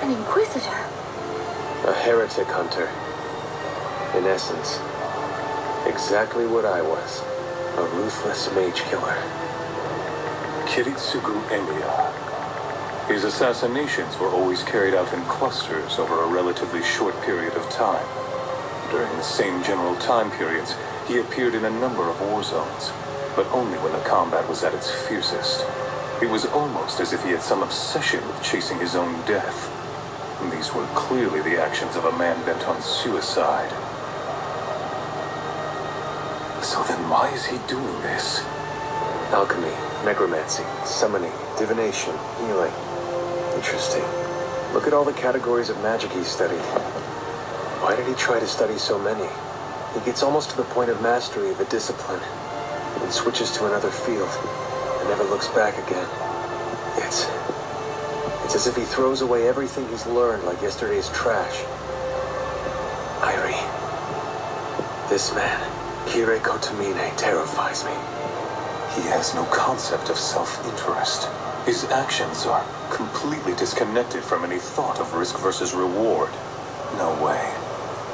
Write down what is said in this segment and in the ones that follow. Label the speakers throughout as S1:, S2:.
S1: An inquisitor.
S2: A heretic hunter. In essence, exactly what I was. A ruthless mage killer.
S3: Kiritsugu Emiya. His assassinations were always carried out in clusters over a relatively short period of time. During the same general time periods, he appeared in a number of war zones, but only when the combat was at its fiercest. It was almost as if he had some obsession with chasing his own death. And these were clearly the actions of a man bent on suicide. So then why is he doing this?
S2: Alchemy, necromancy, summoning, divination, healing. Interesting. Look at all the categories of magic he studied. Why did he try to study so many? He gets almost to the point of mastery of a discipline, and switches to another field, and never looks back again. It's as if he throws away everything he's learned like yesterday's trash. Irie. This man, Kire Kotomine, terrifies me.
S3: He has no concept of self-interest. His actions are completely disconnected from any thought of risk versus reward. No way.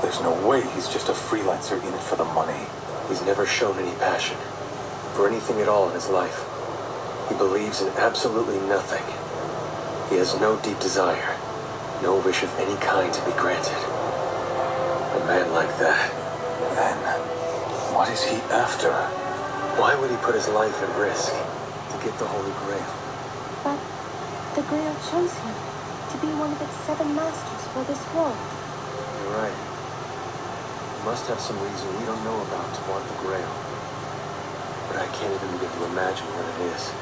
S3: There's no way he's just a freelancer in it for the money.
S2: He's never shown any passion for anything at all in his life. He believes in absolutely nothing. He has no deep desire, no wish of any kind to be granted. A man like that.
S3: Then, what is he after?
S2: Why would he put his life at risk to get the Holy Grail?
S1: But the Grail chose him to be one of its 7 masters for this world.
S2: You're right. He must have some reason we don't know about to want the Grail. But I can't even begin to imagine what it is.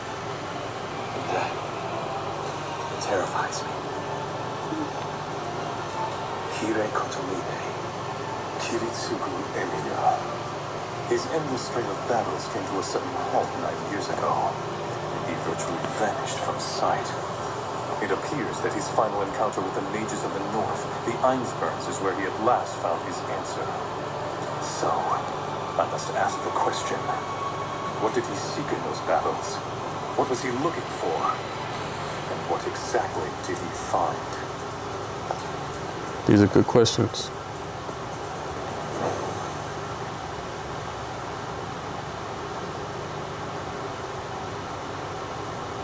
S2: And that, it terrifies me. Kire Kotomine.
S3: Kiritsugu Emiya. His endless string of battles came to a sudden halt 9 years ago, and he virtually vanished from sight. It appears that his final encounter with the mages of the north, the Einsburns, is where he at last found his answer. So, I must ask the question, what did he seek in those battles? What was he looking for? And what exactly did he find?
S4: These are good questions.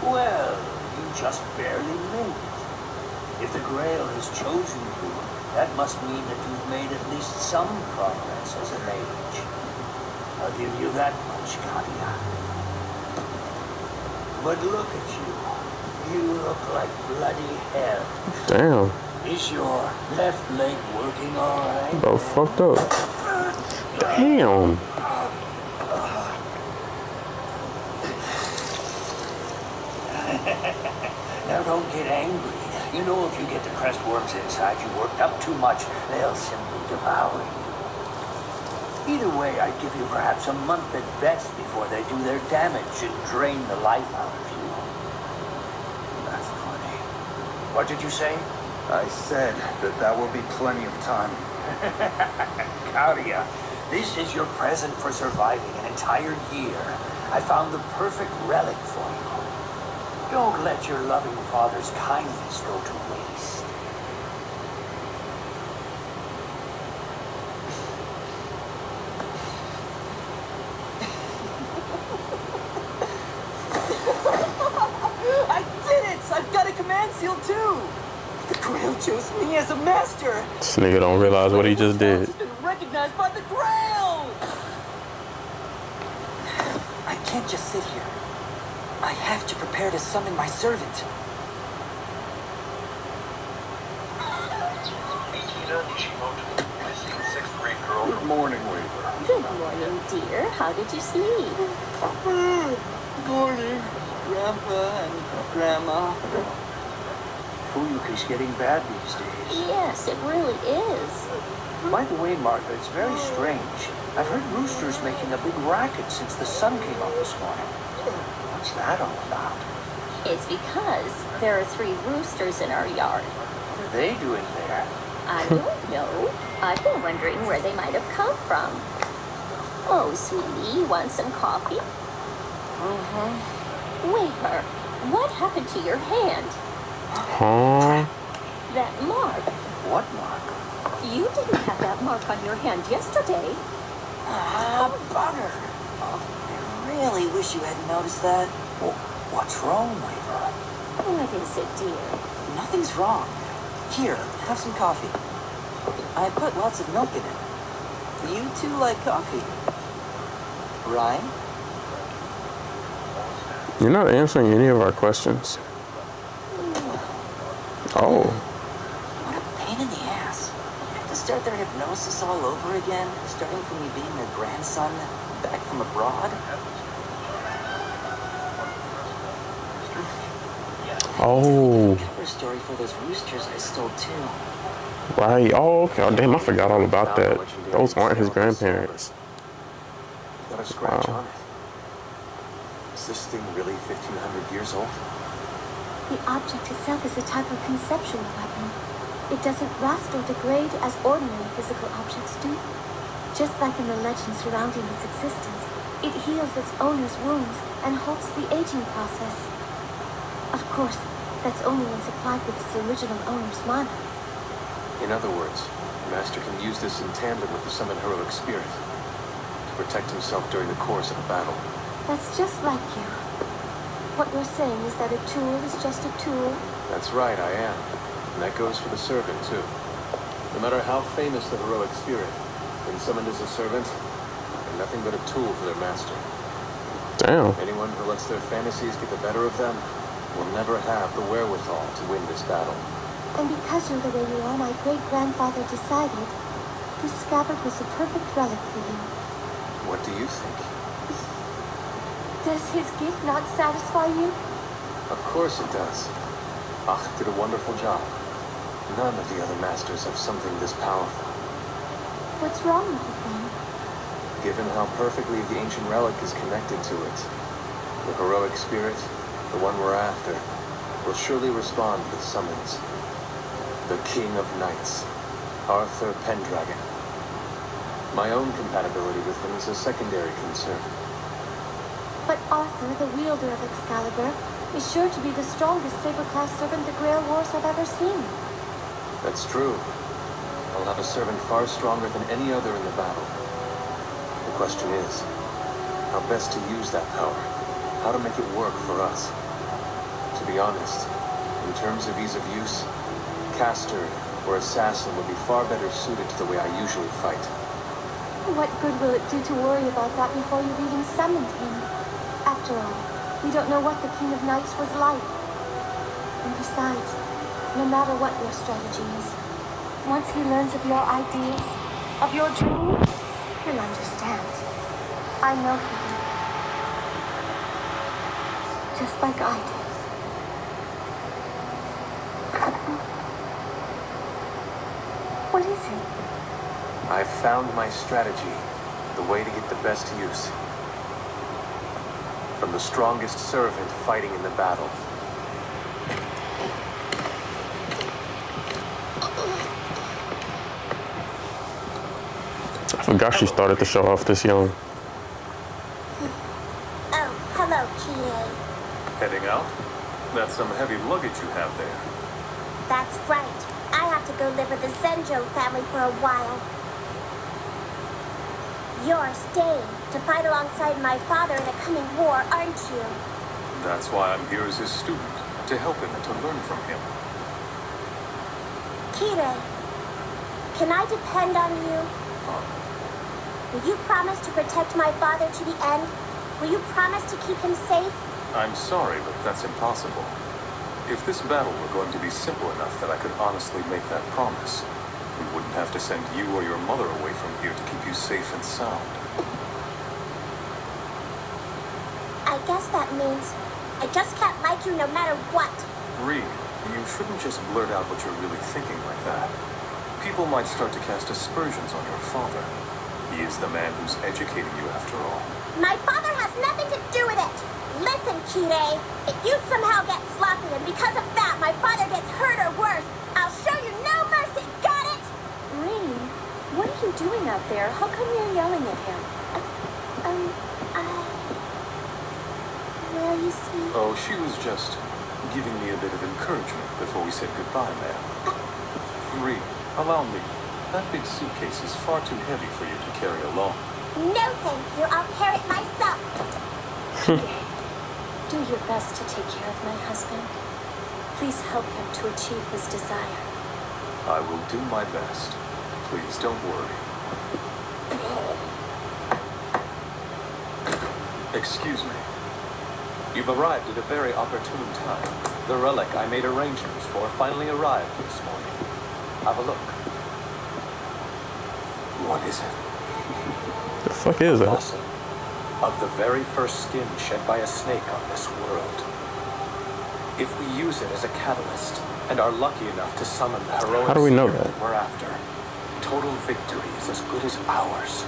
S5: Well, you just barely made it. If the Grail has chosen you, that must mean that you've made at least some progress as a mage. I'll give you that much, Kadia. But look at you. You look like bloody hell.
S4: Damn.
S5: Is your left leg working all right?
S4: Bro, fucked up. Damn.
S5: Now don't get angry. You know if you get the crest worms inside you worked up too much, they'll simply devour you. Either way, I'd give you perhaps a month at best before they do their damage and drain the life out of you.
S6: That's funny.
S5: What did you say?
S6: I said that will be plenty of time.
S5: Kadia, this is your present for surviving an entire year. I found the perfect relic for you. Don't let your loving father's kindness go to waste.
S7: I did it! I've got a command seal too! The Grail chose me as a master!
S4: This nigga don't realize what he just did.
S7: It's been recognized by the Grail! I can't just sit here. I have to prepare to summon my servant.
S6: Good morning, Weaver.
S1: Good morning, dear. How did you sleep?
S7: Good morning, Grandpa and Grandma.
S5: Fuyuki's getting bad these days.
S1: Yes, it really is.
S5: By the way, Martha, it's very strange. I've heard roosters making a big racket since the sun came up this morning. What's that all about?
S1: It's because there are 3 roosters in our yard.
S5: What are they doing there?
S1: I don't know. I've been wondering where they might have come from. Oh, sweetie, you want some coffee?
S7: Mm-hmm.
S1: Waver, what happened to your hand?
S4: Huh?
S1: That mark.
S5: What mark?
S1: You didn't have that mark on your hand yesterday.
S7: Ah, bugger. Oh, I really wish you hadn't noticed that.
S5: Well, what's wrong, Weaver?
S1: What is it, dear?
S7: Nothing's wrong. Here, have some coffee. I put lots of milk in it. You two like coffee, right?
S4: You're not answering any of our questions. Oh.
S7: What a pain in the ass. I have to start their hypnosis all over again, starting from me being their grandson back from abroad.
S4: Oh.
S7: Cover story for those roosters I stole too.
S4: Right. Oh, okay. Oh, damn, I forgot all about that. Those aren't his grandparents.
S2: Got a scratch
S4: Wow.
S2: on it. Is this thing really 1,500 years old?
S8: The object itself is a type of conceptual weapon. It doesn't rust or degrade as ordinary physical objects do. Just like in the legend surrounding its existence, it heals its owner's wounds and halts the aging process. Of course, that's only when supplied with its original owner's mana.
S2: In other words, the Master can use this in tandem with the summoned heroic spirit to protect himself during the course of a battle.
S8: That's just like you. What you're saying is that a tool is just a tool?
S2: That's right, I am. And that goes for the servant, too. No matter how famous the heroic spirit, when summoned as a servant, they're nothing but a tool for their master.
S4: Damn.
S2: Anyone who lets their fantasies get the better of them will never have the wherewithal to win this battle.
S8: And because you're the way you are, my great-grandfather decided this scabbard was the perfect relic for you.
S2: What do you think?
S8: Does his gift not satisfy you?
S2: Of course it does. Ach did a wonderful job. None of the other masters have something this powerful.
S8: What's wrong with it then?
S2: Given how perfectly the ancient relic is connected to it, the heroic spirit, the one we're after, will surely respond with summons. The King of Knights, Arthur Pendragon. My own compatibility with him is a secondary concern.
S8: But Arthur, the wielder of Excalibur, is sure to be the strongest saber-class servant the Grail Wars have ever seen.
S2: That's true. I'll have a servant far stronger than any other in the battle. The question is, how best to use that power? How to make it work for us? To be honest, in terms of ease of use, caster or assassin would be far better suited to the way I usually fight.
S8: What good will it do to worry about that before you've even summoned him? After all, we don't know what the King of Knights was like. And besides, no matter what your strategy is, once he learns of your ideas, of your dreams, he'll understand. I know he will. Just like I did. What is it?
S2: I've found my strategy, the way to get the best use. From the strongest servant fighting in the battle.
S4: I forgot she started the show off this young.
S8: Oh, hello, Kie.
S3: Heading out? That's some heavy luggage you have there.
S8: That's right. I have to go live with the Zenjo family for a while. You're staying to fight alongside my father in the coming war, aren't you?
S3: That's why I'm here as his student, to help him and to learn from him.
S8: Kire, can I depend on you? Will you promise to protect my father to the end? Will you promise to keep him safe?
S3: I'm sorry, but that's impossible. If this battle were going to be simple enough that I could honestly make that promise, we wouldn't have to send you or your mother away from here to keep you safe and sound.
S8: I guess that means I just can't like you no matter what.
S3: Reed, you shouldn't just blurt out what you're really thinking like that. People might start to cast aspersions on your father. He is the man who's educating you after all.
S8: My father has nothing to do with it. Listen, Kire, if you somehow get sloppy and because of that my father gets hurt or worse, I'll show you no mercy, got it?
S1: Reed, what are you doing out there? How come you're yelling at him?
S8: Well, you see...
S3: Oh, she was just giving me a bit of encouragement before we said goodbye, ma'am. Allow me. That big suitcase is far too heavy for you to carry alone.
S8: No, thank you. I'll carry it myself.
S1: Do your best to take care of my husband. Please help him to achieve his desire.
S3: I will do my best. Please don't worry. Excuse me. You've arrived at a very opportune time. The relic I made arrangements for finally arrived this morning. Have a look. What is it?
S4: The fuck is that?
S3: Fossil of the very first skin shed by a snake on this world. If we use it as a catalyst and are lucky enough to summon the heroic
S4: How do we know
S3: spirit
S4: that?
S3: we're after, total victory is as good as ours.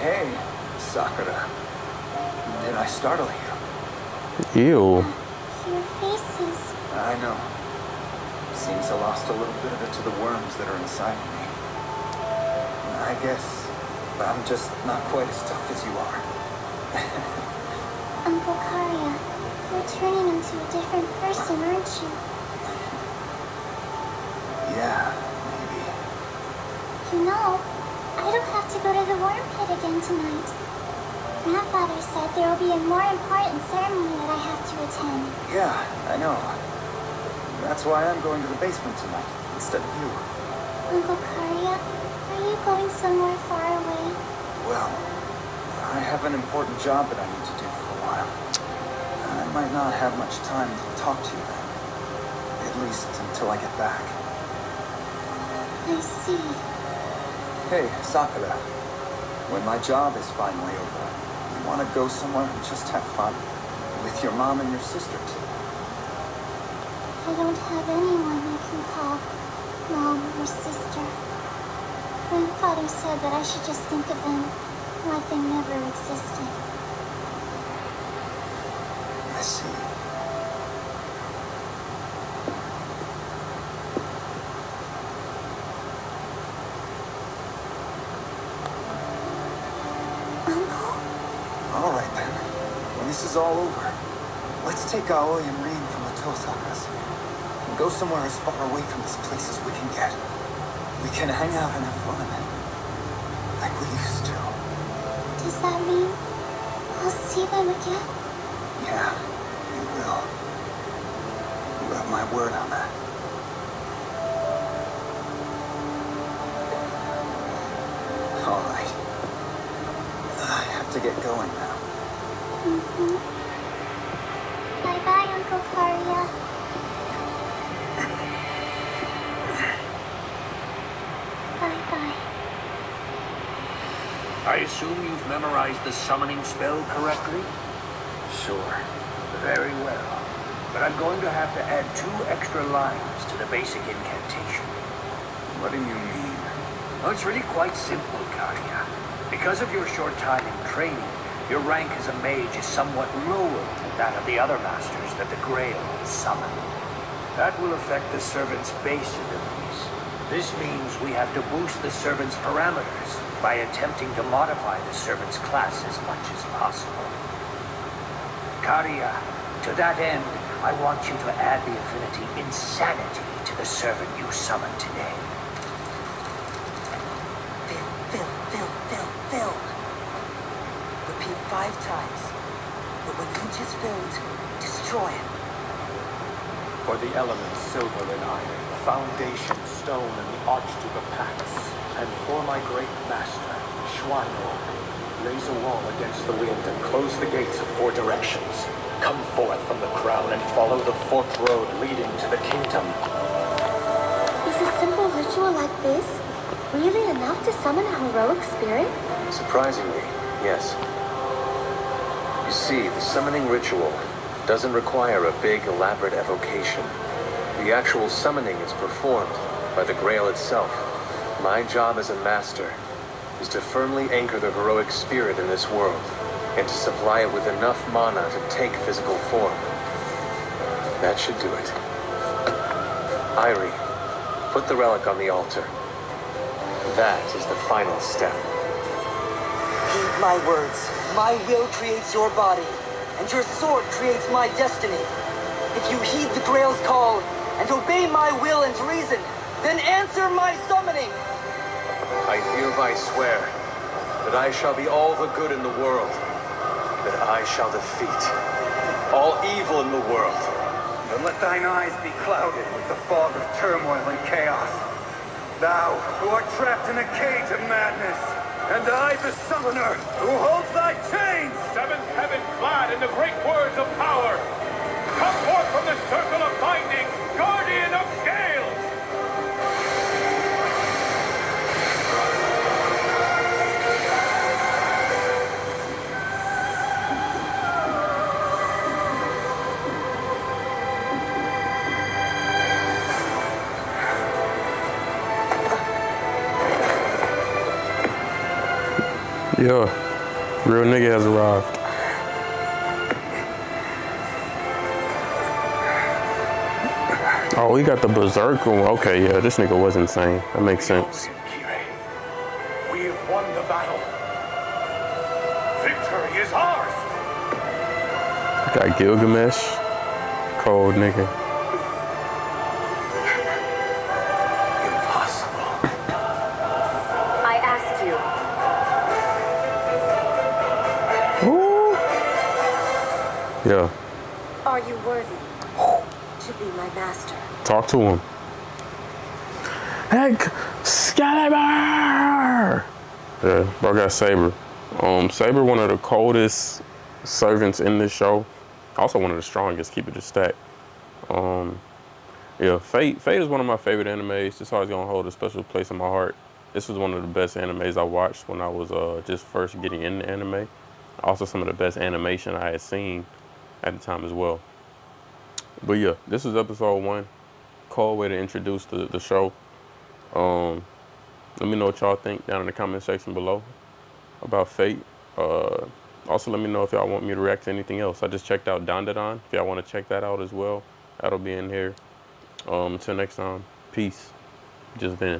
S3: Hey, Sakura. Did I startle you?
S4: Ew.
S8: Your faces.
S6: I know. Seems I lost a little bit of it to the worms that are inside me. I guess I'm just not quite as tough as you are.
S8: Uncle Karya, you're turning into a different person, aren't you?
S6: Yeah, maybe.
S8: You know, I don't have to go to the worm pit again tonight. Grandfather said there will be a more important ceremony that I have to attend.
S6: Yeah, I know. That's why I'm going to the basement tonight, instead of you.
S8: Uncle Karya, are you going somewhere far away?
S6: Well, I have an important job that I need to do for a while. I might not have much time to talk to you then. At least until I get back.
S8: I see.
S6: Hey, Sakura. When my job is finally over, you want to go somewhere and just have fun? With your mom and your sister, too.
S8: I don't have anyone I can call mom or sister. Grandfather said that I should just think of them like they never existed.
S6: I see.
S8: Uncle?
S6: All right, then. When this is all over, let's take Aoi and Rin from the Tosakas and go somewhere as far away from this place as we can get. We can hang out and have fun, like we used to.
S8: Does that mean I'll see them again?
S6: Yeah, you will. You have my word on that. All right. I have to get going now.
S8: Mm-hmm. Bye-bye, Uncle Karya. Bye-bye.
S5: I assume you've memorized the summoning spell correctly?
S6: Sure.
S5: Very well. But I'm going to have to add 2 extra lines to the basic incantation.
S6: What do you mean?
S5: Well, it's really quite simple, Karya. Because of your short time in training, your rank as a mage is somewhat lower than that of the other masters that the Grail has summoned. That will affect the servant's base abilities. This means we have to boost the servant's parameters by attempting to modify the servant's class as much as possible. Karya, to that end, I want you to add the affinity Insanity to the servant you summoned today.
S7: Fill. Repeat 5 times. But when each is filled, destroy it.
S3: For the elements silver and iron, the foundation stone and the arch to the Pax, and for my great master, Schweinor, raise a wall against the wind and close the gates of 4 directions. Come forth from the crown and follow the forked road leading to the kingdom.
S8: Is a simple ritual like this really enough to summon a heroic spirit?
S2: Surprisingly, yes. You see, the summoning ritual doesn't require a big, elaborate evocation. The actual summoning is performed by the Grail itself. My job as a master is to firmly anchor the heroic spirit in this world, and to supply it with enough mana to take physical form. That should do it. Irie, put the relic on the altar. That is the final step.
S7: Heed my words. My will creates your body. and your sword creates my destiny. If you heed the Grail's call and obey my will and reason, then answer my summoning.
S2: I hereby swear that I shall be all the good in the world, that I shall defeat all evil in the world.
S6: Don't let thine eyes be clouded with the fog of turmoil and chaos. Thou, who art trapped in a cage of madness, and I, the summoner, who holds thy chains!
S3: Seventh heaven clad in the great words of power. Come forth from the circle of binding, guardian of scales!
S4: Yeah, real nigga has arrived. Oh, we got the berserker one. Okay, yeah, this nigga was insane. That makes sense.
S3: We have won the battle. Victory is ours.
S4: Got Gilgamesh. Cold nigga.
S3: Impossible.
S1: I asked you,
S4: Ooh. Yeah,
S8: Are you worthy to be my master?
S4: talk to him. Excalibur! Yeah, bro got Saber. Saber, one of the coldest servants in this show. Also one of the strongest, keep it a stack. Yeah, Fate is one of my favorite animes. It's always gonna hold a special place in my heart. This was one of the best animes I watched when I was just first getting into anime. Also some of the best animation I had seen at the time as well. But yeah, this is episode 1. Cold way to introduce the show. Let me know what y'all think down in the comment section below about Fate. Also, let me know if y'all want me to react to anything else. I just checked out Dandadan. If y'all want to check that out as well, that'll be in here. Until next time, peace. Just been.